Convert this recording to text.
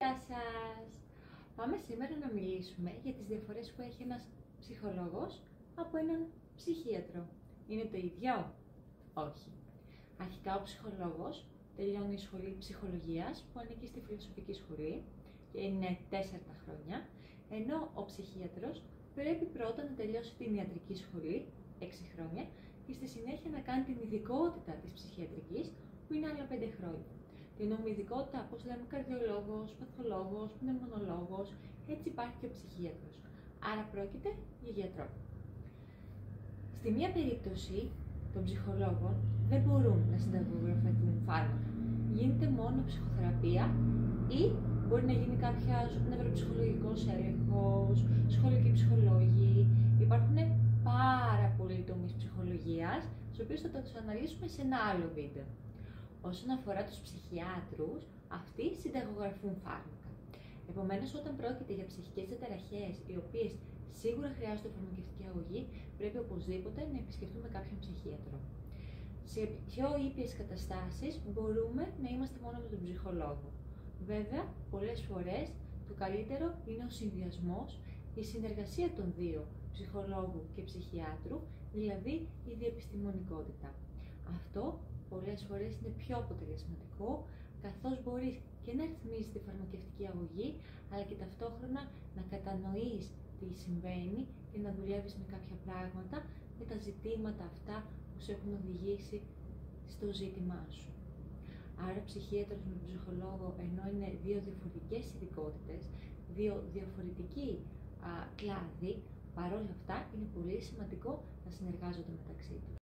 Γεια σας! Πάμε σήμερα να μιλήσουμε για τις διαφορές που έχει ένας ψυχολόγος από έναν ψυχίατρο. Είναι το ίδιο? Όχι. Αρχικά ο ψυχολόγος τελειώνει η σχολή ψυχολογίας που ανήκει στη φιλοσοφική σχολή και είναι 4 χρόνια, ενώ ο ψυχίατρος πρέπει πρώτα να τελειώσει την ιατρική σχολή, 6 χρόνια, και στη συνέχεια να κάνει την ειδικότητα της ψυχιατρικής που είναι άλλα 5 χρόνια. Την ειδικότητα, όπως λέμε, καρδιολόγος, παθολόγος, πνευμονολόγος, έτσι υπάρχει και ο ψυχίατρος. Άρα πρόκειται για γιατρό. Στη μία περίπτωση των ψυχολόγων δεν μπορούν να συνταγογραφούν φάρμακα. Γίνεται μόνο ψυχοθεραπεία ή μπορεί να γίνει κάποιος νευροψυχολογικός έλεγχος, σχολικοί ψυχολόγοι. Υπάρχουν πάρα πολλοί τομείς ψυχολογίας, στους οποίους θα τους αναλύσουμε σε ένα άλλο βίντεο. Όσον αφορά τους ψυχιάτρους, αυτοί συνταγογραφούν φάρμακα. Επομένως, όταν πρόκειται για ψυχικές διαταραχές, οι οποίες σίγουρα χρειάζονται φαρμακευτική αγωγή, πρέπει οπωσδήποτε να επισκεφτούμε κάποιον ψυχίατρο. Σε πιο ήπιες καταστάσεις μπορούμε να είμαστε μόνο με τον ψυχολόγο. Βέβαια, πολλές φορές το καλύτερο είναι ο συνδυασμός, η συνεργασία των δύο, ψυχολόγου και ψυχιάτρου, δηλαδή η διεπιστημονικότητα. Αυτό πολλές φορές είναι πιο αποτελεσματικό, καθώς μπορείς και να ρυθμίσεις τη φαρμακευτική αγωγή, αλλά και ταυτόχρονα να κατανοείς τι συμβαίνει και να δουλεύεις με κάποια πράγματα, με τα ζητήματα αυτά που σε έχουν οδηγήσει στο ζήτημά σου. Άρα ψυχίατρος με ψυχολόγο, ενώ είναι δύο διαφορετικές ειδικότητες, δύο διαφορετικοί κλάδοι, παρόλα αυτά είναι πολύ σημαντικό να συνεργάζονται μεταξύ τους.